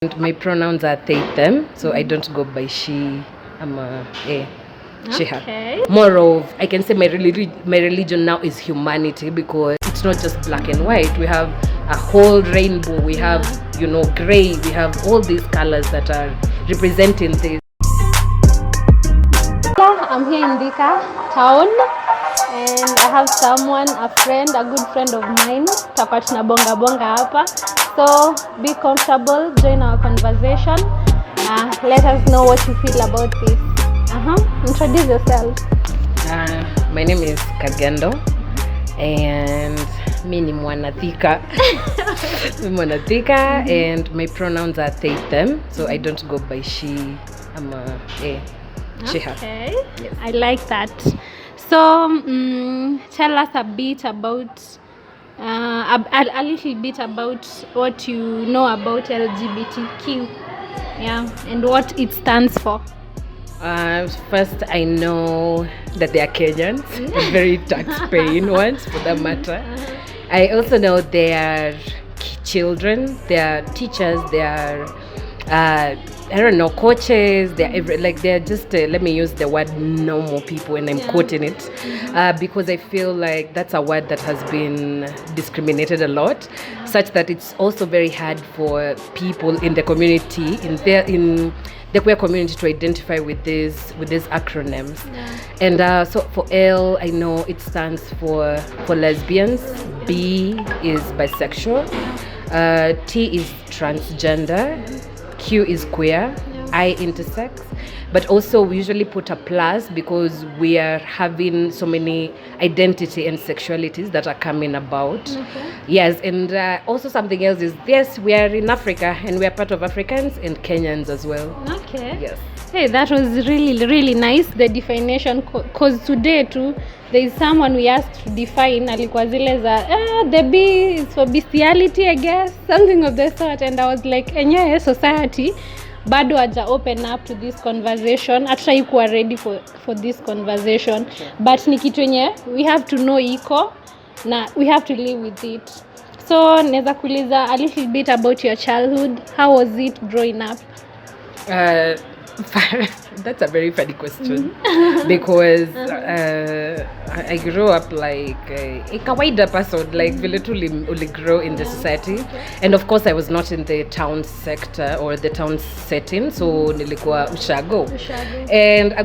And my pronouns are they, them, so I don't go by she. I'm a she, her. More of, I can say my religion now is humanity, because it's not just black and white. We have a whole rainbow. We have, gray. We have all these colors that are representing this. I'm here in Thika town, and I have a good friend of mine. Tutakuwa tunabonga hapa. So be comfortable, join our conversation. Let us know what you feel about this. Introduce yourself. My name is Kagendo, and me ni mwana Thika. And my pronouns are they, them, so I don't go by she. I'm a she, her. Okay, yes. I like that. So tell us a bit about a little bit about what you know about LGBTQ, and what it stands for. First, I know that they are Kenyans, very tax-paying ones for that matter. I also know they are children, they are teachers, they are coaches. They're just let me use the word normal people, and I'm quoting it because I feel like that's a word that has been discriminated a lot, such that it's also very hard for people in the community, in the queer community, to identify with these acronyms. And so for L, I know it stands for lesbians. B is bisexual. T is transgender. Q is queer. I intersex. But also we usually put a plus because we are having so many identity and sexualities that are coming about. Yes, and also something else is, yes, we are in Africa and we are part of Africans and Kenyans as well. Okay. Yes. Hey, that was really, really nice, the definition, because today too, there is someone we asked to define, alikuwa zile za, the B is for bestiality, I guess, something of the sort, and I was like, society, bado haja open up to this conversation, hata ikuwa ready for this conversation, but ni kitu yenye, we have to know iko, na we have to live with it. So, neza kuuliza a little bit about your childhood. How was it growing up? That's a very funny question because I grew up like a kawaida person, like literally grow in the society, and of course I was not in the town sector or the town setting, so nilikuwa ushago. And I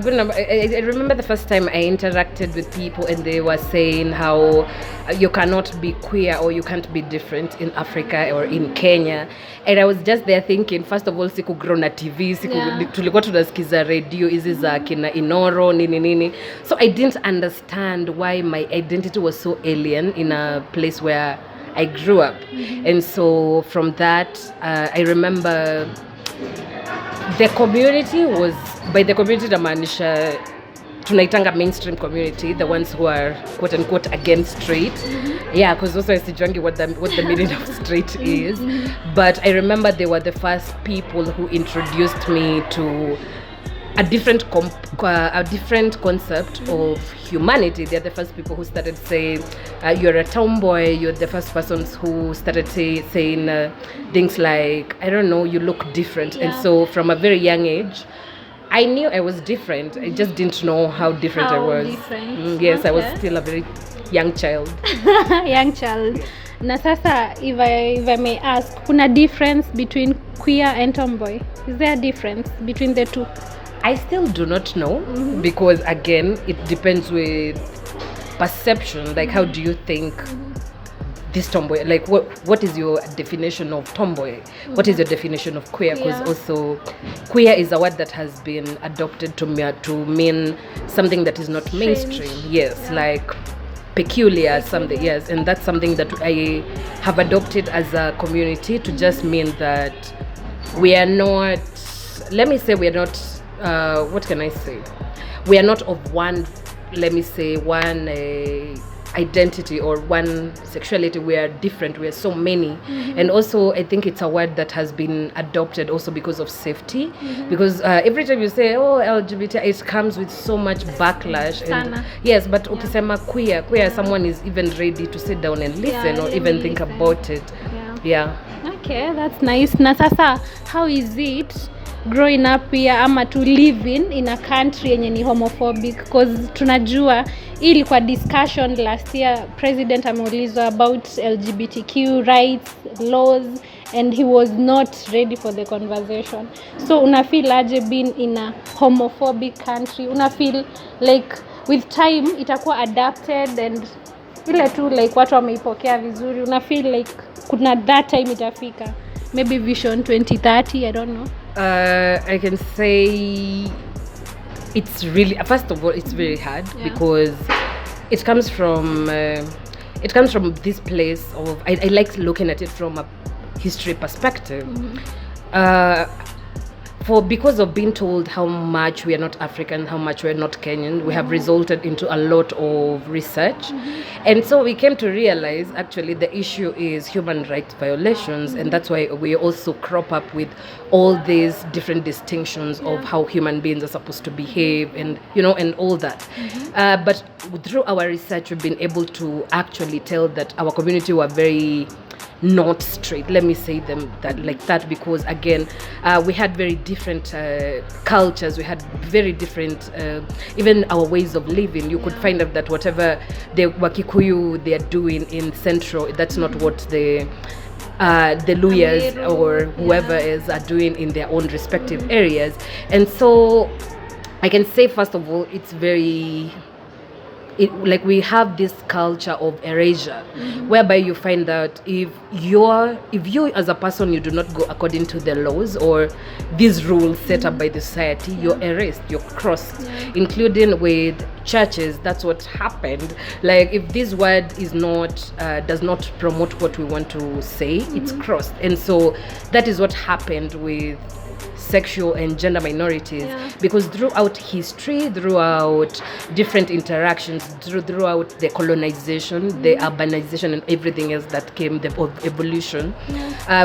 remember the first time I interacted with people and they were saying how you cannot be queer or you can't be different in Africa or in Kenya, and I was just there thinking, first of all, siku grow na TV, tulikuwa tunasikiza radio hizi za kina Inoro nini, so I didn't understand why my identity was so alien in a place where I grew up. And so from that I remember the community was, by the community namaanisha tunaitanga mainstream community, the ones who are quote unquote against straight. Because also I sijuangi what the meaning of straight is. But I remember they were the first people who introduced me to a different concept of humanity. They're the first people who started saying, you're a tomboy. You're the first persons who started saying things like, I don't know, you look different. And so from a very young age, I knew I was different. I just didn't know how different I was. Yes, okay. I was still a very young child. Young child. Na sasa, if I may ask, kuna difference between queer and tomboy? Is there a difference between the two? I still do not know because again, it depends with perception. Like, how do you think this tomboy, like what is your definition of tomboy? What is your definition of queer? Because also queer is a word that has been adopted to mean something that is not mainstream. Yes, like peculiar something. Yes, and that's something that I have adopted as a community to just mean that we are not, let me say we are not, what can I say? We are not of one, let me say, one identity or one sexuality. We are different. We are so many. And also I think it's a word that has been adopted also because of safety, because every time you say LGBT, it comes with so much backlash. And yes, but ukisema queer, someone is even ready to sit down and listen or even think about it. Yeah. Okay, that's nice. Na sasa, how is it growing up here ama to live in a country yenye ni homophobic? Because tunajua hii ilikuwa discussion last year, president ameulizwa about LGBTQ rights, laws, and he was not ready for the conversation. So una feel aje being in a homophobic country? Una feel like with time itakuwa adapted and ile tu like watu wameipokea vizuri? Una feel like kuna that time itafika, maybe vision 2030, I don't know. I can say it's really, first of all, it's very hard because it comes from this place of I like looking at it from a history perspective. Because of being told how much we are not African, how much we are not Kenyan, we have resulted into a lot of research. And so we came to realize actually the issue is human rights violations, and that's why we also crop up with all these different distinctions of how human beings are supposed to behave and, and all that. But through our research, we've been able to actually tell that our community were very not straight, let me say them that like that, because again we had very different cultures, we had very different even our ways of living. You could find out that whatever the Wakikuyu they are doing in Central, that's not what the Luyas or whoever is are doing in their own respective areas. And so I can say first of all it's very like we have this culture of erasure, whereby you find that if you as a person you do not go according to the laws or these rules set up by the society, you're erased, you're crossed, including with churches. That's what happened. Like if this word is not does not promote what we want to say, it's crossed. And so that is what happened with sexual and gender minorities, because throughout history, throughout different interactions, throughout the colonization, the urbanization and everything else that came, the evolution,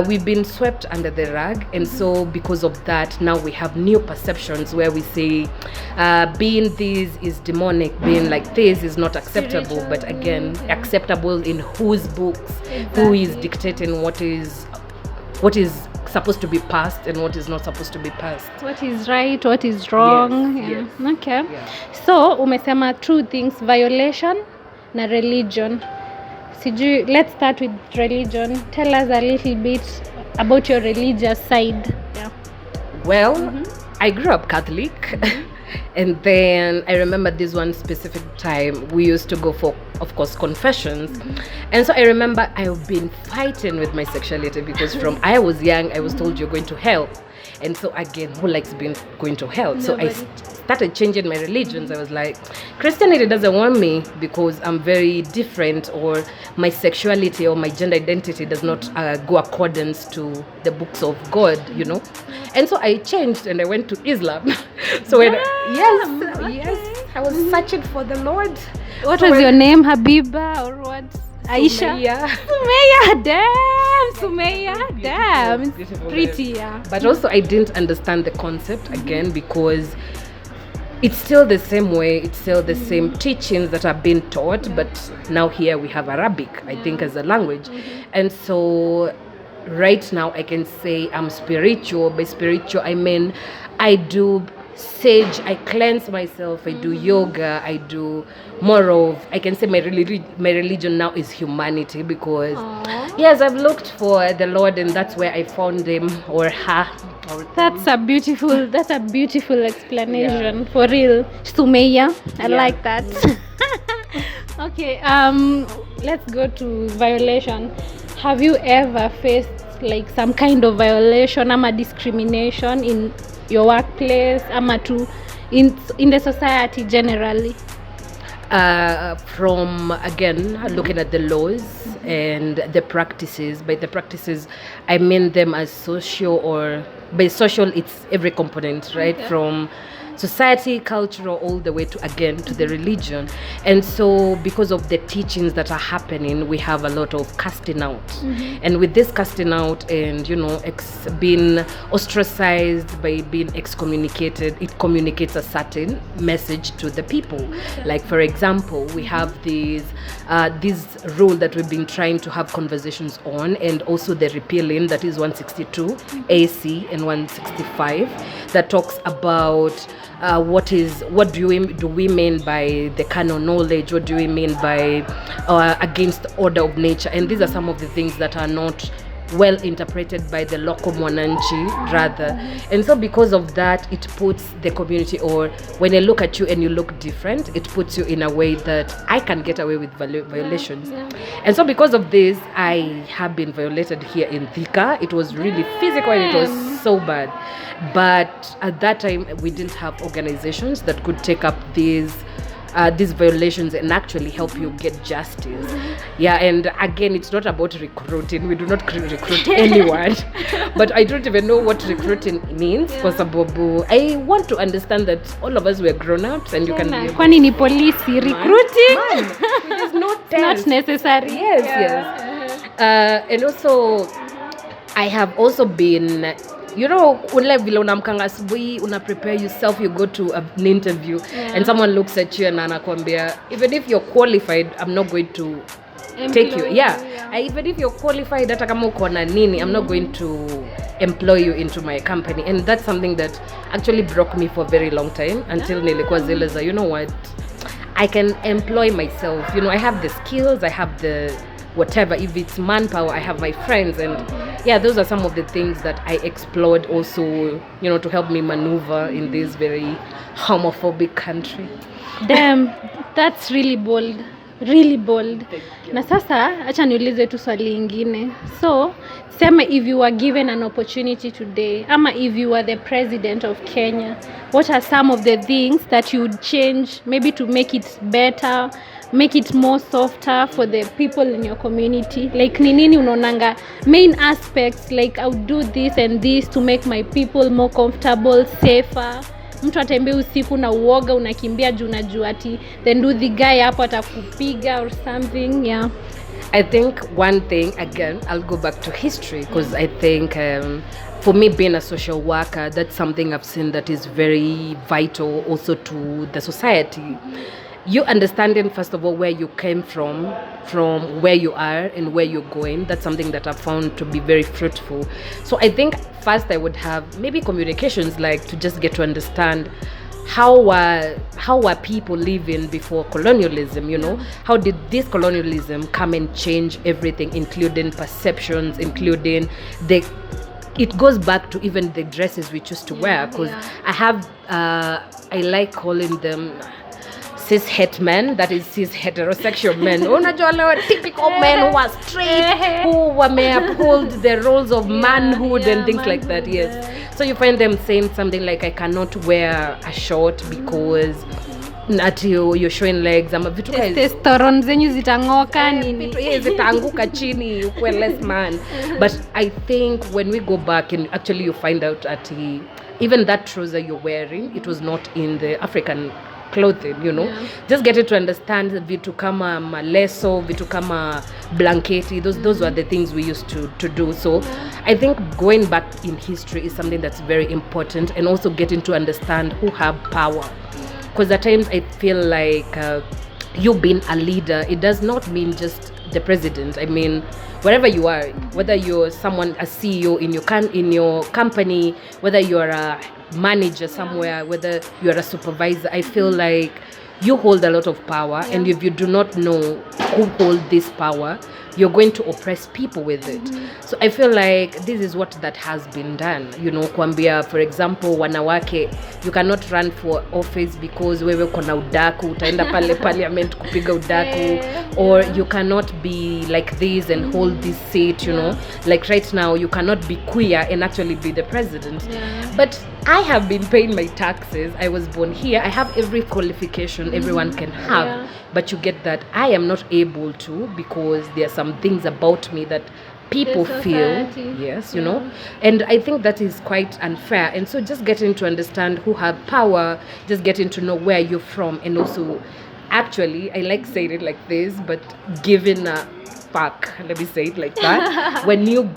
we've been swept under the rug. And so because of that, now we have new perceptions where we say being this is demonic, being like this is not acceptable. But again, acceptable in whose books, who is dictating what is supposed to be passed and what is not supposed to be passed, what is right, what is wrong. Yes. Okay. So umesema two things, violation na religion. Let's start with religion. Tell us a little bit about your religious side. Well, I grew up Catholic. And then I remember this one specific time we used to go for, of course, confessions. And so I remember I've been fighting with my sexuality because from I was young, I was told you're going to hell. And so again, who likes going to hell? Nobody. So I started changing my religions. I was like, Christianity doesn't want me because I'm very different, or my sexuality or my gender identity does not go accordance to the books of God, And so I changed and I went to Islam. So when yes, I was searching for the Lord. What was your name, Habiba or what? Aisha? Sumaya, damn, Sumaya, damn, it's pretty, But also I didn't understand the concept again, because it's still the same way, it's still the same teachings that are being taught, but now here we have Arabic, I think, as a language. And so right now I can say I'm spiritual. By spiritual I mean I do sage, I cleanse myself, I do yoga, I do more of, I can say my religion now is humanity, because yes, I've looked for the Lord and that's where I found him or her. That's a beautiful explanation, for real. Sumaya, I like that. Okay, let's go to violation. Have you ever faced like some kind of violation or discrimination in your workplace in the society generally? From again looking at the laws and the practices. By the practices I mean them as social, or by social it's every component, right? From society, cultural, all the way to again to the religion. And so because of the teachings that are happening, we have a lot of casting out. And with this casting out and being ostracized, by being excommunicated, it communicates a certain message to the people. Like for example, we have this rule that we've been trying to have conversations on, and also the repealing, that is 162 AC and 165, that talks about what do we mean by the canon knowledge, what do we mean by against the order of nature. And these are some of the things that are not well interpreted by the local mwananchi rather. And so because of that, it puts the community, or when I look at you and you look different, it puts you in a way that I can get away with violations. And so because of this, I have been violated here in Thika. It was really physical and it was so bad. But at that time, we didn't have organizations that could take up these violations and actually help you get justice. And again, it's not about recruiting. We do not recruit anyone. But I don't even know what recruiting means. For sababu, I want to understand that all of us were grown-ups and you can be kwani ni polisi recruiting. There's no not necessary. Yes. And also I have also been, ule vile unamkanga asubuhi, una prepare yourself, you go to an interview and someone looks at you and anakuambia, even if you're qualified, I'm not going to take you. Even if you're qualified, hata kama uko na nini, I'm not going to employ you into my company. And that's something that actually broke me for a very long time, until nilikuwa zile za, what, I can employ myself. I have the skills, I have the whatever. If it's manpower, I have my friends. And those are some of the things that I explored also, to help me maneuver in this very homophobic country. Damn, that's really bold. Really bold. Na sasa acha niulize tu swali lingine. So, sema if you were given an opportunity today, ama if you were the president of Kenya, what are some of the things that you would change, maybe to make it better, make it more softer for the people in your community? Like ni nini unaonanga main aspects, like I would do this and this to make my people more comfortable, safer. Mtu atembea usiku na uoga, unakimbia juu unajua ati the Nduthi guy hapo atakupiga or something. I think one thing, again, I'll go back to history, because I think for me, being a social worker, that's something I've seen that is very vital also to the society. You understanding, first of all, where you came from where you are and where you're going, that's something that I've found to be very fruitful. So I think first I would have maybe communications, like to just get to understand how were people living before colonialism, How did this colonialism come and change everything, including perceptions, including it goes back to even the dresses we choose to wear, because I like calling them cis-het men, that is cis-heterosexual men. Unajua leo typical men who are straight, who may uphold the roles of manhood and things like that, yes. So you find them saying something like, I cannot wear a short because you're showing legs. Testosterone zenyu zitangoka nini? Zitaanguka chini, ukwe less man. But I think when we go back and actually you find out that even that trouser you're wearing, it was not in the African clothing, Just get it to understand vitu kama maleso, vitu kama blanketi, those were the things we used to do. So I think going back in history is something that's very important, and also getting to understand who have power. Because at times I feel like you being a leader, it does not mean just the president. I mean, wherever you are, whether you're a CEO in your company, whether you're a manager somewhere, whether you're a supervisor, I feel like you hold a lot of power, and if you do not know who holds this power, you're going to oppress people with it. So I feel like this is what that has been done. Kuambia, for example, wanawake, you cannot run for office because wewe kona udaku, utaenda pale parliament kupiga udaku, or you cannot be like this and hold this seat, Like right now, you cannot be queer and actually be the president. But I have been paying my taxes. I was born here. I have every qualification everyone can have. But you get that I am not able to, because there are some things about me that people The feel, society. yes, you know, and I think that is quite unfair. And so just getting to understand who have power, just getting to know where you're from, and also actually, I like saying it like this, but giving a fuck, let me say it like that. When you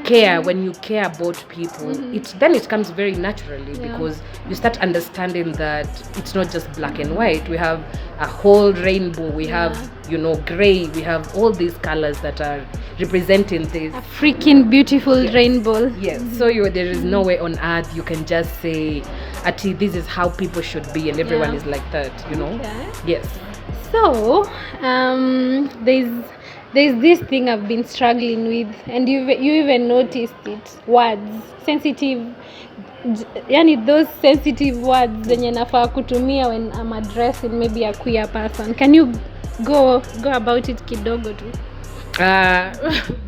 care, when you care about people, it comes very naturally, because you start understanding that it's not just black and white. We have a whole rainbow, we have, you know, gray, we have all these colors that are representing this A freaking beautiful rainbow. yes. So there is no way on earth you can just say, Ati, this is how people should be, and everyone is like that, you know. Okay. Yes. So, there's this thing I've been struggling with, and you even noticed it. Words, sensitive, yani those sensitive words zenye nafaa kutumia when I'm addressing maybe a queer person. Can you go about it kidogo tu?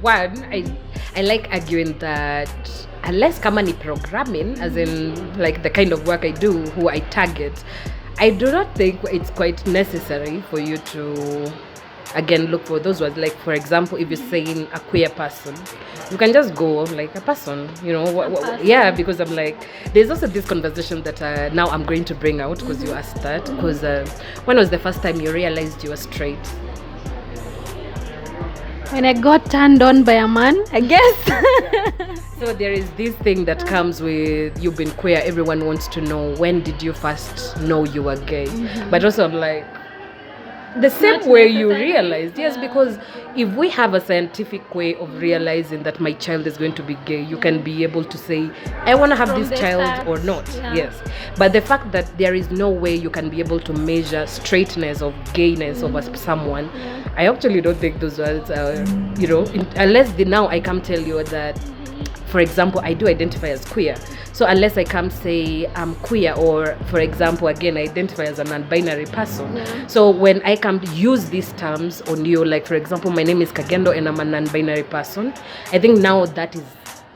One, I like arguing that unless kama ni programming, as in like the kind of work I do, who I target, I do not think it's quite necessary for you to again look for those words. Like, for example, if you're saying a queer person, you can just go like a person, you know. Yeah, because I'm like, there's also this conversation that now I'm going to bring out, because you asked that. Because when was the first time you realized you were straight? When I got turned on by a man, I guess. So there is this thing that comes with you've been queer. Everyone wants to know, when did you first know you were gay? But also I'm like, the same way you realized, yes, because if we have a scientific way of realizing that my child is going to be gay, you can be able to say, I want to have From this the child facts, or not. yeah. Yes. But the fact that there is no way you can be able to measure straightness of gayness of someone, I actually don't think those words are, you know, unless now I come tell you that, for example, I do identify as queer. So unless I come say I'm queer, or for example, again, I identify as a non-binary person. Yeah. So when I come to use these terms on you, like for example, my name is Kagendo and I'm a non-binary person, I think now that is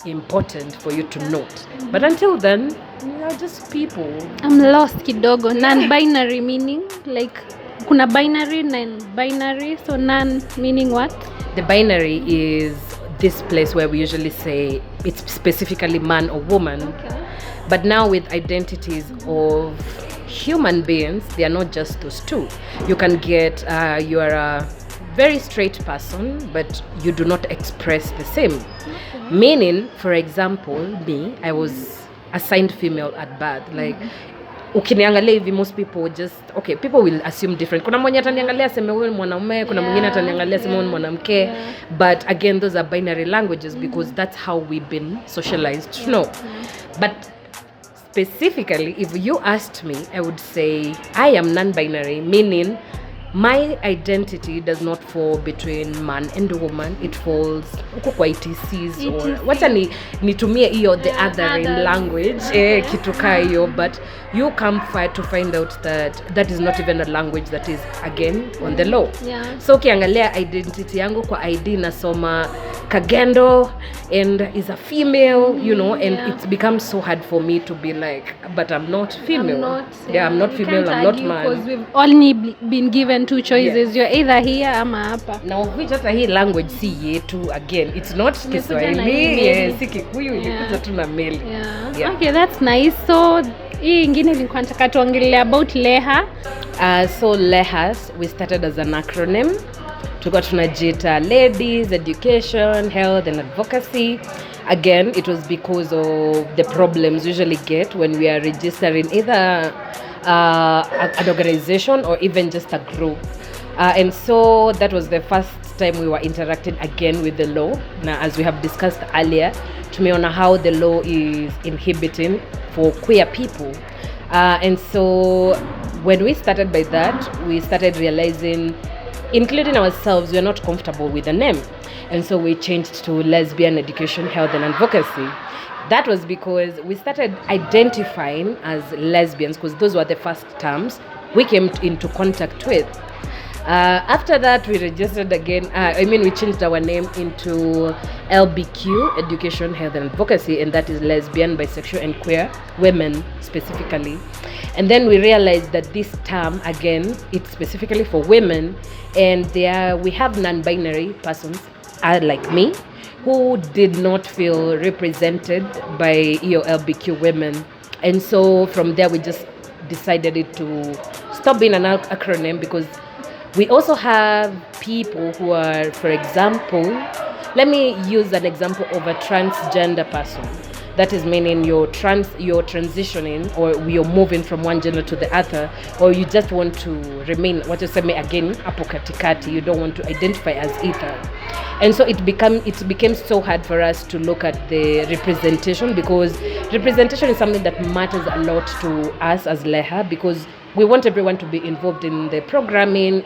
important for you to note. But until then, we are just people. I'm lost kidogo. Non-binary meaning like kuna binary, non-binary. So non meaning what? The binary is this place where we usually say it's specifically man or woman. Okay. But now with identities of human beings, they are not just those two. You can get, you are a very straight person, but you do not express the same. Okay. Meaning, for example, me, I was assigned female at birth. Like, ukiniangalia hivi, most people just, okay, people will assume different. Kuna mwenye ataniangalia aseme wewe ni mwanaume, kuna mwingine ataniangalia aseme wewe ni mwanamke. But again, those are binary languages, because that's how we've been socialized to know. But specifically, if you asked me, I would say I am non-binary, meaning my identity does not fall between man and woman. It falls kwa ETCs or wacha nitumie hiyo the othering language, kitu kaa hiyo. But you come to find out that that is not even a language that is again on the law. So ukiangalia identity yangu kwa ID nasoma Kagendo and is a female, you know, and it becomes so hard for me to be like, but I'm not female. I'm not female, I'm not man. Because we've only been given two choices. You're either here ama hapa. Now which hata hii language si yetu, again, it's not Kiswahili, si Kikuyu, ilikuja tu na meli. Okay, that's nice. So hii ingine nilikuwa nataka tuongelea about LEHA. So LEHAS, we started as an acronym. Tulikuwa tunajiita Ladies, Education, Health and Advocacy. Again, it was because of the problems we usually get when we are registering either an organization or even just a group. And so that was the first time we were interacting again with the law. Now, as we have discussed earlier, tumeona how the law is inhibiting for queer people. And so when we started by that, we started realizing, including ourselves, we are not comfortable with the name. And so we changed to Lesbian Education, Health and Advocacy. That was because we started identifying as lesbians, because those were the first terms we came into contact with. After that, we registered again. We changed our name into Lgbtq, Education, Health and Advocacy, and that is lesbian, bisexual, and queer women specifically. And then we realized that this term, again, it's specifically for women, and we have non-binary persons like me. who did not feel represented by LGBTQ women. And so from there, we just decided it to stop being an acronym, because we also have people who are, for example, let me use an example of a transgender person. That is meaning you're transitioning, or you're moving from one gender to the other, or you just want to remain, what you say again, hapo katikati, you don't want to identify as either. And so it became so hard for us to look at the representation, because representation is something that matters a lot to us as LEHA, because we want everyone to be involved in the programming,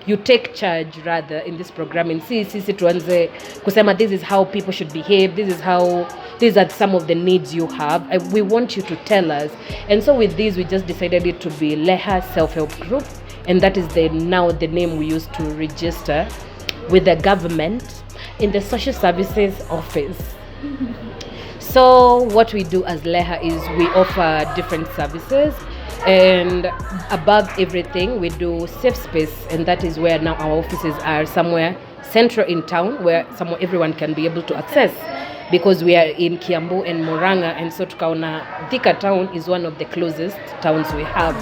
you take charge rather in this programming. Sisi tuanze kusema this is how people should behave, these are some of the needs you have. We want you to tell us. And so with this, we just decided it to be LEHA Self-Help Group, and that is now the name we use to register with the government in the Social Services Office. So what we do as LEHA is we offer different services, and above everything, we do safe space, and that is where now our offices are somewhere central in town, where everyone can be able to access, because we are in Kiambu and Murang'a, and so tukaona Thika town is one of the closest towns we have.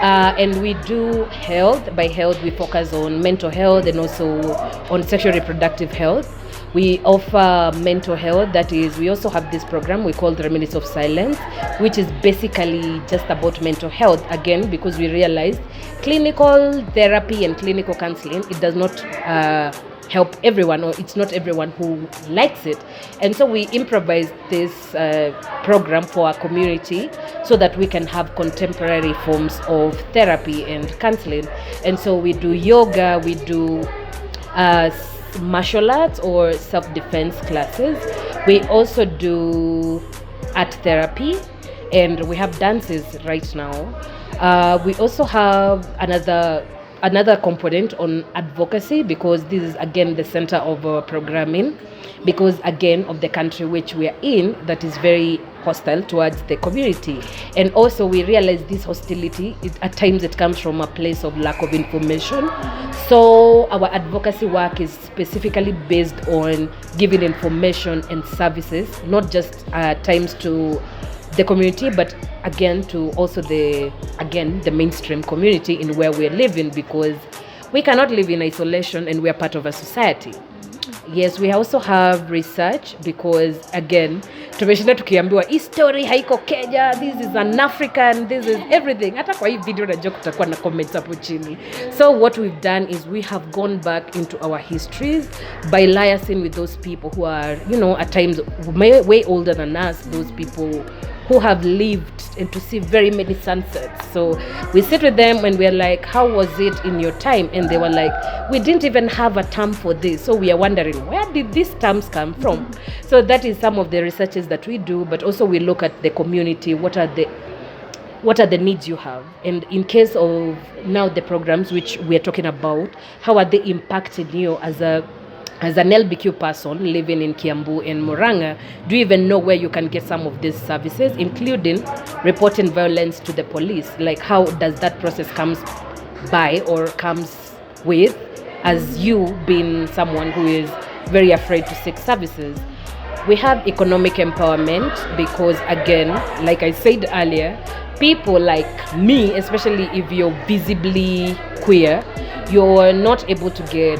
And we do health. By health, we focus on mental health and also on sexual reproductive health. We offer mental health, that is, we also have this program we call the Remedies of Silence, which is basically just about mental health, again, because we realized clinical therapy and clinical counseling, it does not help everyone, or it's not everyone who likes it. And so we improvised this program for our community so that we can have contemporary forms of therapy and counseling. And so we do yoga, we do martial arts or self-defense classes. We also do art therapy, and we have dances right now. We also have another component on advocacy, because this is again the center of our programming, because again of the country which we are in, that is very hostile towards the community. And also we realize this hostility, at times it comes from a place of lack of information. So our advocacy work is specifically based on giving information and services, not just times to the community, but again to also the mainstream community in where we're living, because we cannot live in isolation and we are part of a society. Yes, we also have research, because again tumeshinda tukiambiwa hii story haiko Kenya, this is an African, this is everything. Hata kwa hii video najua kutakuwa na comments hapo chini. So what we've done is we have gone back into our histories by liaising with those people who are, at times way older than us, those people who have lived and to see very many sunsets. So we sit with them and we're like, how was it in your time? And they were like, we didn't even have a term for this. So we are wondering, where did these terms come from? So that is some of the researches that we do, but also we look at the community, what are the needs you have? And in case of now the programs which we are talking about, how are they impacting you as an LGBTQ person living in Kiambu and Murang'a? Do you even know where you can get some of these services, including reporting violence to the police? Like, how does that process comes with, as you being someone who is very afraid to seek services? We have economic empowerment, because again, like I said earlier, people like me, especially if you're visibly queer, you're not able to get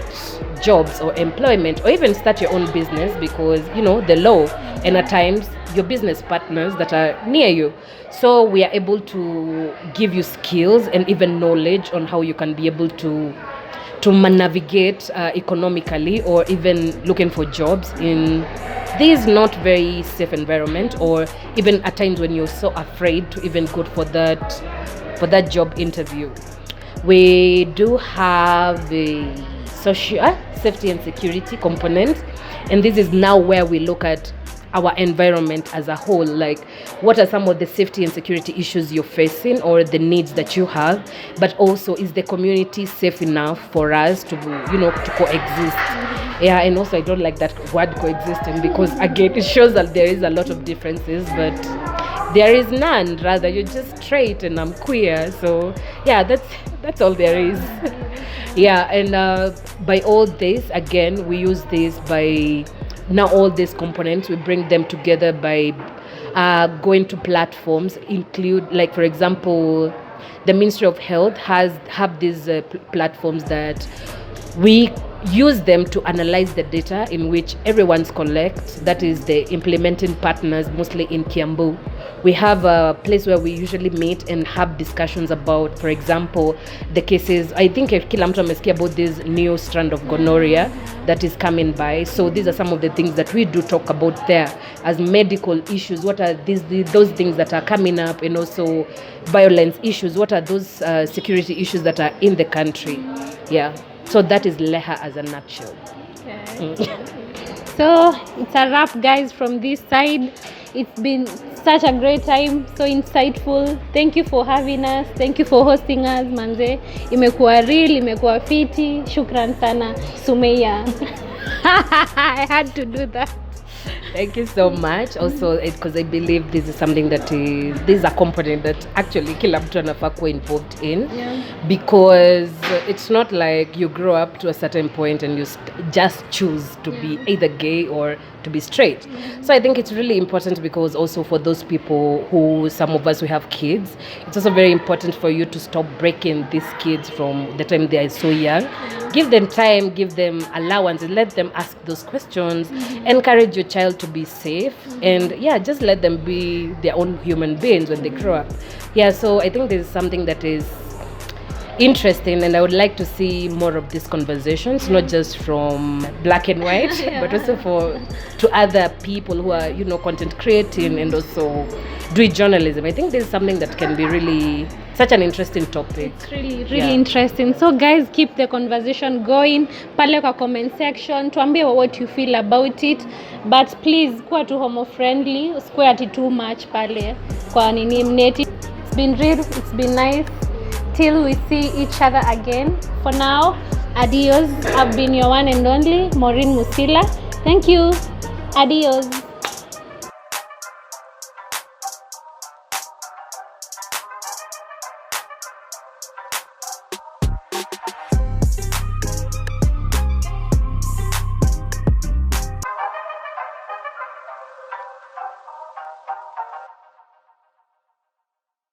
jobs or employment or even start your own business, because the law, and at times your business partners that are near you. So we are able to give you skills and even knowledge on how you can be able to navigate economically, or even looking for jobs in this not very safe environment, or even at times when you're so afraid to even go for that job interview. We do have a social safety and security component, and this is now where we look at our environment as a whole. Like, what are some of the safety and security issues you're facing, or the needs that you have, but also, is the community safe enough for us to to coexist? Yeah, and also I don't like that word coexisting, because again it shows that there is a lot of differences, but there is none. Rather, you're just straight and I'm queer. So yeah, that's all there is. Yeah, and by all this, again, we use this by now all these components, we bring them together by going to platforms, include, like, for example, the Ministry of Health have these platforms that we use them to analyze the data in which everyone's collect. That is the implementing partners, mostly in Kiambu. We have a place where we usually meet and have discussions about, for example, the cases. I think kila mtu amesikia about this new strand of gonorrhea that is coming by. So these are some of the things that we do talk about there as medical issues. What are those things that are coming up, and also violence issues? What are those security issues that are in the country? Yeah. So that is Leha as a nutshell. Okay. So it's a wrap, guys, from this side. It's been such a great time, so insightful. Thank you for having us. Thank you for hosting us, manze. Imekuwa real, imekuwa fiti. Shukran sana, Sumeya. I had to do that. Thank you so much. Also, because I believe this is something that this is a component that actually kila mtu anafaa kuwa involved in. Yeah. Because it's not like you grow up to a certain point and you just choose to be either gay or to be straight. So I think it's really important, because also for those people who, some of us who have kids, it's also very important for you to stop breaking these kids from the time they are so young. Give them time, give them allowance, and let them ask those questions. Encourage your child to be safe, and just let them be their own human beings when they grow up. So I think this is something that is interesting, and I would like to see more of these conversations, not just from black and white, but also to other people who are, content creating and also doing journalism. I think this is something that can be really such an interesting topic. It's really interesting. So guys, keep the conversation going pale kwa comment section. Tuambie what you feel about it, but please kuwa tu homo friendly, usikuwe ati too much pale kwa nini mneti. It's been real, it's been nice. Till we see each other again. For now, adios. I've been your one and only Maureen Musila. Thank you. Adios.